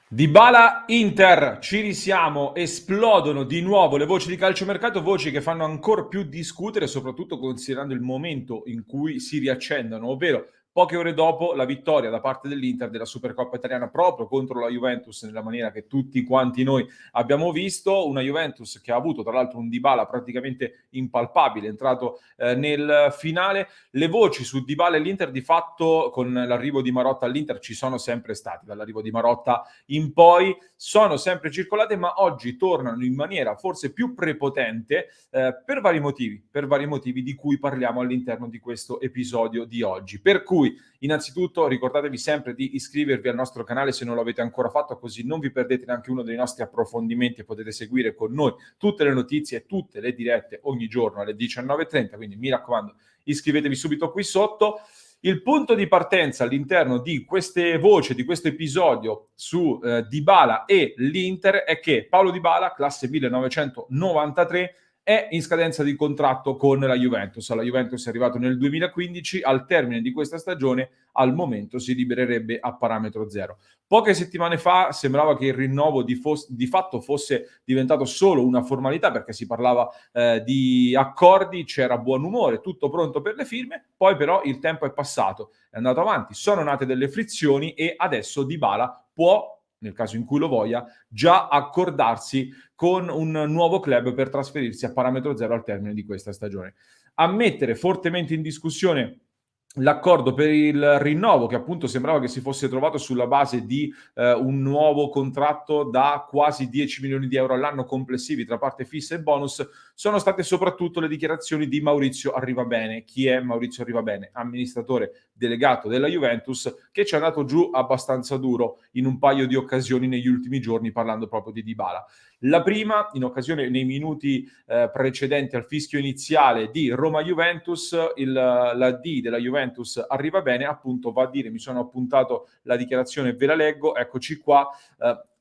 Dybala Inter, ci risiamo, esplodono di nuovo le voci di calciomercato, voci che fanno ancora più discutere, soprattutto considerando il momento in cui si riaccendono, ovvero poche ore dopo la vittoria da parte dell'Inter della Supercoppa italiana proprio contro la Juventus, nella maniera che tutti quanti noi abbiamo visto, una Juventus che ha avuto tra l'altro un Dybala praticamente impalpabile, entrato nel finale. Le voci su Dybala e l'Inter di fatto con l'arrivo di Marotta all'Inter ci sono sempre state, dall'arrivo di Marotta in poi sono sempre circolate, ma oggi tornano in maniera forse più prepotente per vari motivi di cui parliamo all'interno di questo episodio di oggi. Per cui, innanzitutto, ricordatevi sempre di iscrivervi al nostro canale se non lo avete ancora fatto, così non vi perdete neanche uno dei nostri approfondimenti e potete seguire con noi tutte le notizie e tutte le dirette ogni giorno alle 19:30, quindi mi raccomando, iscrivetevi subito qui sotto. Il punto di partenza all'interno di queste voci, di questo episodio su Dybala e l'Inter è che Paolo Dybala, classe 1993, è in scadenza di contratto con la Juventus. La Juventus è arrivato nel 2015, al termine di questa stagione al momento si libererebbe a parametro zero. Poche settimane fa sembrava che il rinnovo di fatto fosse diventato solo una formalità, perché si parlava di accordi, c'era buon umore, tutto pronto per le firme, poi però il tempo è passato, è andato avanti, sono nate delle frizioni e adesso Dybala può, nel caso in cui lo voglia, già accordarsi con un nuovo club per trasferirsi a parametro zero al termine di questa stagione. A mettere fortemente in discussione l'accordo per il rinnovo, che appunto sembrava che si fosse trovato sulla base di un nuovo contratto da quasi 10 milioni di euro all'anno complessivi tra parte fissa e bonus, sono state soprattutto le dichiarazioni di Maurizio Arrivabene. Chi è Maurizio Arrivabene? Amministratore delegato della Juventus, che ci è andato giù abbastanza duro in un paio di occasioni negli ultimi giorni, parlando proprio di Dybala. La prima, in occasione nei minuti precedenti al fischio iniziale di Roma-Juventus, la D della Juventus arriva bene, appunto va a dire, mi sono appuntato la dichiarazione, ve la leggo, eccoci qua.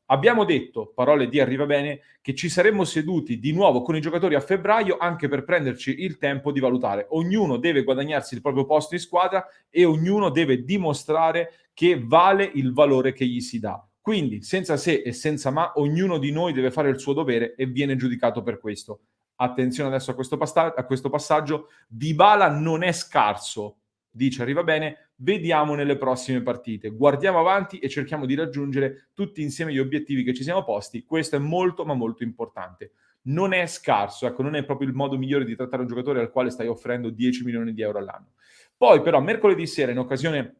Abbiamo detto, parole di Arriva Bene, che ci saremmo seduti di nuovo con i giocatori a febbraio anche per prenderci il tempo di valutare. Ognuno deve guadagnarsi il proprio posto in squadra e ognuno deve dimostrare che vale il valore che gli si dà. Quindi, senza se e senza ma, ognuno di noi deve fare il suo dovere e viene giudicato per questo. Attenzione adesso a questo passaggio. Dybala non è scarso, dice Arriva Bene, vediamo nelle prossime partite. Guardiamo avanti e cerchiamo di raggiungere tutti insieme gli obiettivi che ci siamo posti. Questo è molto, ma molto importante. Non è scarso, ecco, non è proprio il modo migliore di trattare un giocatore al quale stai offrendo 10 milioni di euro all'anno. Poi, però, mercoledì sera, in occasione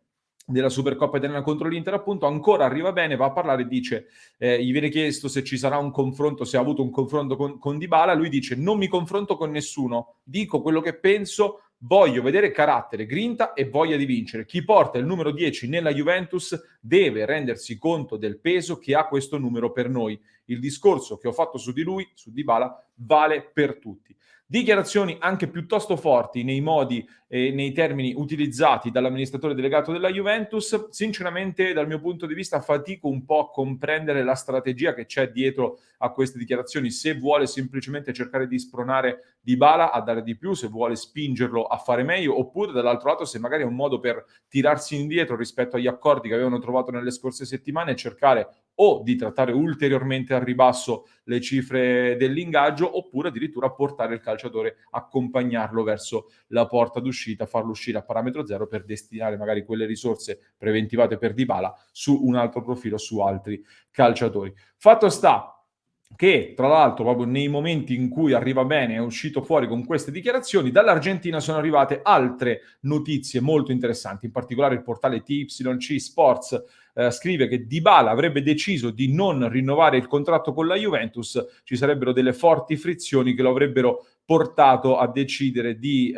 della Supercoppa italiana contro l'Inter, appunto, ancora Arriva Bene, va a parlare e dice, gli viene chiesto se ci sarà un confronto, se ha avuto un confronto con Dybala, lui dice non mi confronto con nessuno, dico quello che penso, voglio vedere carattere, grinta e voglia di vincere. Chi porta il numero 10 nella Juventus deve rendersi conto del peso che ha questo numero per noi. Il discorso che ho fatto su di lui, su Dybala, vale per tutti. Dichiarazioni anche piuttosto forti nei modi e nei termini utilizzati dall'amministratore delegato della Juventus. Sinceramente, dal mio punto di vista, fatico un po' a comprendere la strategia che c'è dietro a queste dichiarazioni. Se vuole semplicemente cercare di spronare Dybala a dare di più, se vuole spingerlo a fare meglio, oppure dall'altro lato se magari è un modo per tirarsi indietro rispetto agli accordi che avevano trovato nelle scorse settimane e cercare o di trattare ulteriormente al ribasso le cifre dell'ingaggio, oppure addirittura portare il calciatore, accompagnarlo verso la porta d'uscita, farlo uscire a parametro zero per destinare magari quelle risorse preventivate per Dybala su un altro profilo, su altri calciatori. Fatto sta che tra l'altro proprio nei momenti in cui Arriva Bene è uscito fuori con queste dichiarazioni, dall'Argentina sono arrivate altre notizie molto interessanti, in particolare il portale TYC Sports scrive che Dybala avrebbe deciso di non rinnovare il contratto con la Juventus, ci sarebbero delle forti frizioni che lo avrebbero portato a decidere di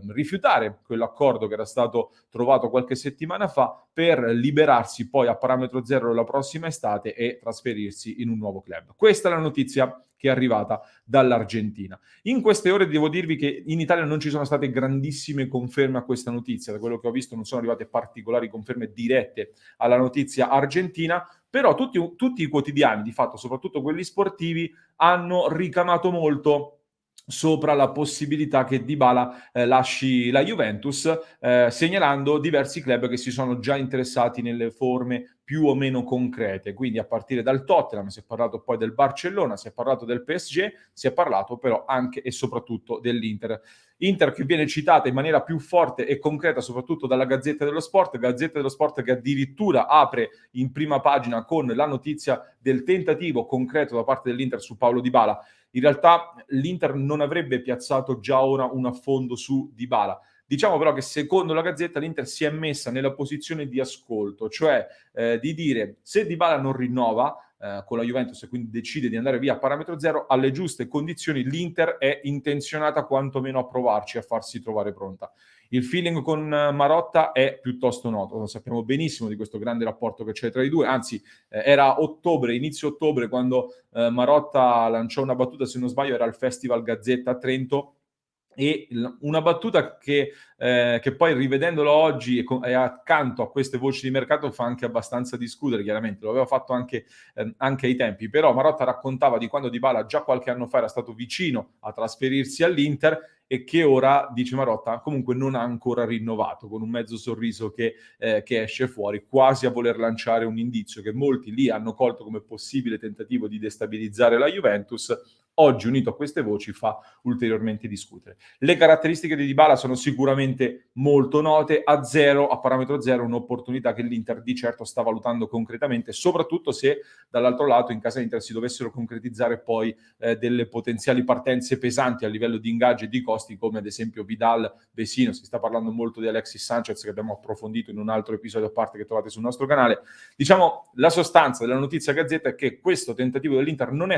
rifiutare quell'accordo che era stato trovato qualche settimana fa per liberarsi poi a parametro zero la prossima estate e trasferirsi in un nuovo club. Questa è la notizia che è arrivata dall'Argentina. In queste ore devo dirvi che in Italia non ci sono state grandissime conferme a questa notizia, da quello che ho visto non sono arrivate particolari conferme dirette alla notizia argentina, però tutti i quotidiani, di fatto, soprattutto quelli sportivi, hanno ricamato molto sopra la possibilità che Dybala lasci la Juventus, segnalando diversi club che si sono già interessati nelle forme più o meno concrete, quindi a partire dal Tottenham, si è parlato poi del Barcellona, si è parlato del PSG, si è parlato però anche e soprattutto dell'Inter. Inter che viene citata in maniera più forte e concreta soprattutto dalla Gazzetta dello Sport che addirittura apre in prima pagina con la notizia del tentativo concreto da parte dell'Inter su Paulo Dybala. In realtà l'Inter non avrebbe piazzato già ora un affondo su Dybala. Diciamo però che secondo la Gazzetta l'Inter si è messa nella posizione di ascolto, cioè di dire se Dybala non rinnova con la Juventus e quindi decide di andare via a parametro zero, alle giuste condizioni l'Inter è intenzionata quantomeno a provarci, a farsi trovare pronta. Il feeling con Marotta è piuttosto noto, lo sappiamo benissimo di questo grande rapporto che c'è tra i due, anzi era ottobre, inizio ottobre, quando Marotta lanciò una battuta, se non sbaglio era al Festival Gazzetta a Trento, e una battuta che poi rivedendolo oggi e accanto a queste voci di mercato fa anche abbastanza discutere, chiaramente, lo aveva fatto anche ai tempi, però Marotta raccontava di quando Dybala già qualche anno fa era stato vicino a trasferirsi all'Inter e che ora, dice Marotta, comunque non ha ancora rinnovato, con un mezzo sorriso che esce fuori, quasi a voler lanciare un indizio che molti lì hanno colto come possibile tentativo di destabilizzare la Juventus. Oggi, unito a queste voci, fa ulteriormente discutere. Le caratteristiche di Dybala sono sicuramente molto note, a zero, a parametro zero, un'opportunità che l'Inter di certo sta valutando concretamente, soprattutto se dall'altro lato in casa Inter si dovessero concretizzare poi delle potenziali partenze pesanti a livello di ingaggi e di costi, come ad esempio Vidal, Vesino, si sta parlando molto di Alexis Sanchez che abbiamo approfondito in un altro episodio a parte che trovate sul nostro canale. Diciamo, la sostanza della notizia Gazzetta è che questo tentativo dell'Inter non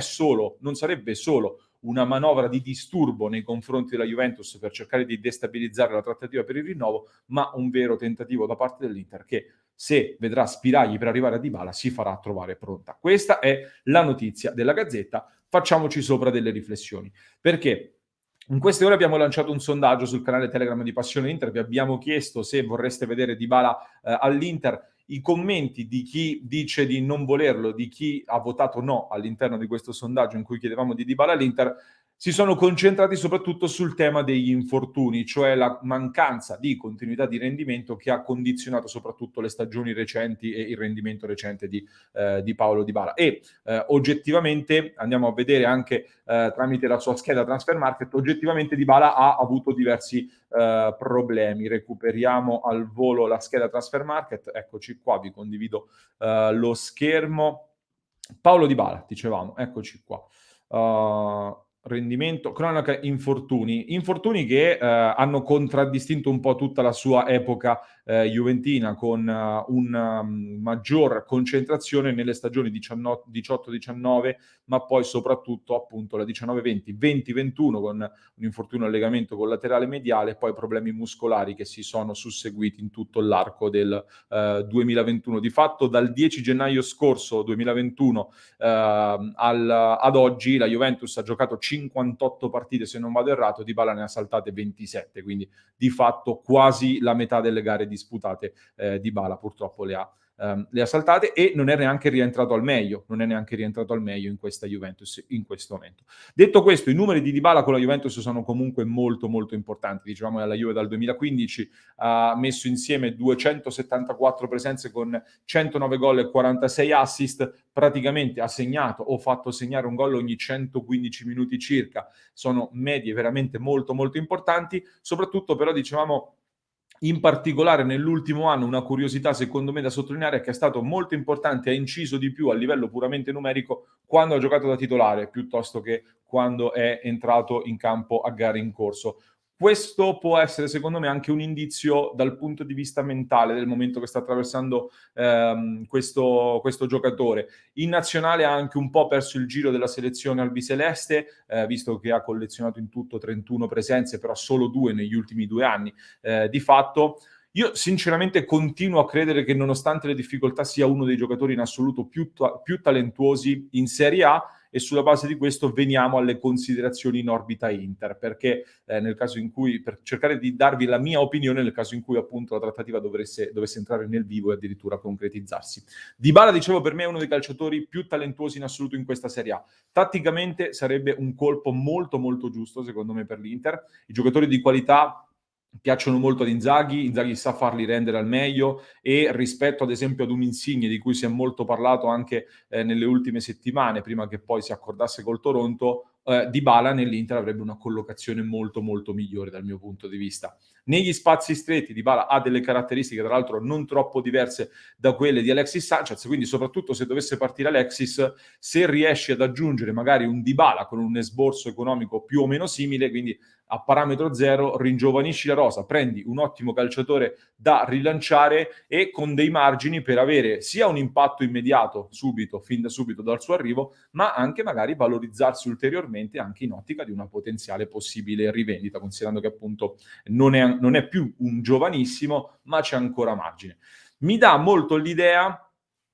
sarebbe solo una manovra di disturbo nei confronti della Juventus per cercare di destabilizzare la trattativa per il rinnovo, ma un vero tentativo da parte dell'Inter che, se vedrà spiragli per arrivare a Dybala, si farà trovare pronta. Questa è la notizia della Gazzetta. Facciamoci sopra delle riflessioni. Perché? In queste ore abbiamo lanciato un sondaggio sul canale Telegram di Passione Inter, vi abbiamo chiesto se vorreste vedere Dybala all'Inter. I commenti di chi dice di non volerlo, di chi ha votato no all'interno di questo sondaggio in cui chiedevamo di Dybala all'Inter, si sono concentrati soprattutto sul tema degli infortuni, cioè la mancanza di continuità di rendimento che ha condizionato soprattutto le stagioni recenti e il rendimento recente di Paulo Dybala. E oggettivamente, andiamo a vedere anche tramite la sua scheda Transfer Market, oggettivamente Dybala ha avuto diversi problemi. Recuperiamo al volo la scheda Transfer Market, eccoci qua, vi condivido lo schermo. Paulo Dybala, dicevamo, eccoci qua. Rendimento, cronaca, infortuni che hanno contraddistinto un po' tutta la sua epoca juventina, con una maggior concentrazione nelle stagioni 18-19, ma poi soprattutto appunto la 19-20, 20-21 con un infortunio al legamento collaterale mediale e poi problemi muscolari che si sono susseguiti in tutto l'arco del 2021. Di fatto dal 10 gennaio scorso 2021 ad oggi la Juventus ha giocato 58 partite, se non vado errato, Dybala ne ha saltate 27, quindi di fatto quasi la metà delle gare disputate Dybala purtroppo le ha saltate e non è neanche rientrato al meglio in questa Juventus in questo momento. Detto questo, i numeri di Dybala con la Juventus sono comunque molto molto importanti. Dicevamo che la Juve dal 2015 ha messo insieme 274 presenze con 109 gol e 46 assist, praticamente ha segnato o fatto segnare un gol ogni 115 minuti circa. Sono medie veramente molto molto importanti, soprattutto però dicevamo in particolare nell'ultimo anno una curiosità secondo me da sottolineare è che è stato molto importante, ha inciso di più a livello puramente numerico quando ha giocato da titolare piuttosto che quando è entrato in campo a gare in corso. Questo può essere secondo me anche un indizio dal punto di vista mentale del momento che sta attraversando questo giocatore. In nazionale ha anche un po' perso il giro della selezione albiceleste, visto che ha collezionato in tutto 31 presenze, però solo 2 negli ultimi 2 anni. Di fatto io sinceramente continuo a credere che nonostante le difficoltà sia uno dei giocatori in assoluto più talentuosi in Serie A, e sulla base di questo veniamo alle considerazioni in orbita Inter, perché nel caso in cui, per cercare di darvi la mia opinione, nel caso in cui appunto la trattativa dovesse entrare nel vivo e addirittura concretizzarsi. Dybala, dicevo, per me è uno dei calciatori più talentuosi in assoluto in questa Serie A. Tatticamente sarebbe un colpo molto molto giusto secondo me per l'Inter. I giocatori di qualità piacciono molto ad Inzaghi, Inzaghi sa farli rendere al meglio e rispetto ad esempio ad un Insigne di cui si è molto parlato anche nelle ultime settimane, prima che poi si accordasse col Toronto, Dybala nell'Inter avrebbe una collocazione molto molto migliore dal mio punto di vista. Negli spazi stretti Dybala ha delle caratteristiche tra l'altro non troppo diverse da quelle di Alexis Sanchez, quindi soprattutto se dovesse partire Alexis, se riesci ad aggiungere magari un Dybala con un esborso economico più o meno simile, quindi a parametro zero, ringiovanisci la rosa, prendi un ottimo calciatore da rilanciare e con dei margini per avere sia un impatto immediato, subito, fin da subito dal suo arrivo, ma anche magari valorizzarsi ulteriormente anche in ottica di una potenziale possibile rivendita, considerando che appunto non è più un giovanissimo, ma c'è ancora margine. Mi dà molto l'idea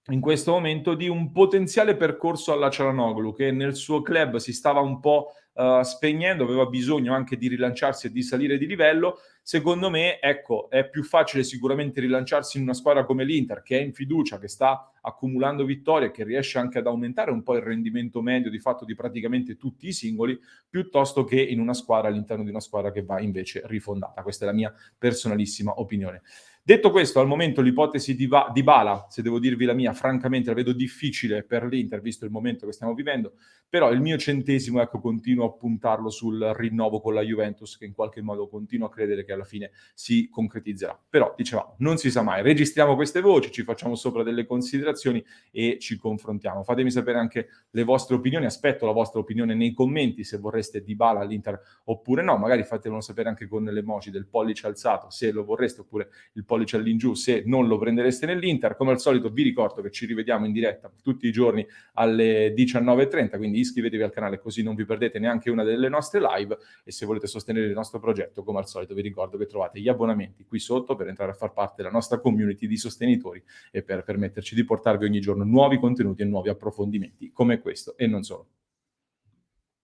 in questo momento di un potenziale percorso alla Çalhanoğlu, che nel suo club si stava un po' spegnendo, aveva bisogno anche di rilanciarsi e di salire di livello. Secondo me, ecco, è più facile sicuramente rilanciarsi in una squadra come l'Inter, che è in fiducia, che sta accumulando vittorie, che riesce anche ad aumentare un po' il rendimento medio di fatto di praticamente tutti i singoli, piuttosto che in una squadra all'interno di una squadra che va invece rifondata. Questa è la mia personalissima opinione. Detto questo, al momento l'ipotesi di Dybala, se devo dirvi la mia, francamente la vedo difficile per l'Inter, visto il momento che stiamo vivendo, però il mio centesimo, ecco, continuo a puntarlo sul rinnovo con la Juventus, che in qualche modo continuo a credere che alla fine si concretizzerà. Però, dicevamo, non si sa mai, registriamo queste voci, ci facciamo sopra delle considerazioni e ci confrontiamo. Fatemi sapere anche le vostre opinioni, aspetto la vostra opinione nei commenti, se vorreste Dybala all'Inter oppure no, magari fatemelo sapere anche con l'emoji del pollice alzato, se lo vorreste, oppure il pollice all'ingiù se non lo prendereste nell'Inter. Come al solito vi ricordo che ci rivediamo in diretta tutti i giorni alle 19:30, quindi iscrivetevi al canale così non vi perdete neanche una delle nostre live e se volete sostenere il nostro progetto, come al solito vi ricordo che trovate gli abbonamenti qui sotto per entrare a far parte della nostra community di sostenitori e per permetterci di portarvi ogni giorno nuovi contenuti e nuovi approfondimenti come questo e non solo.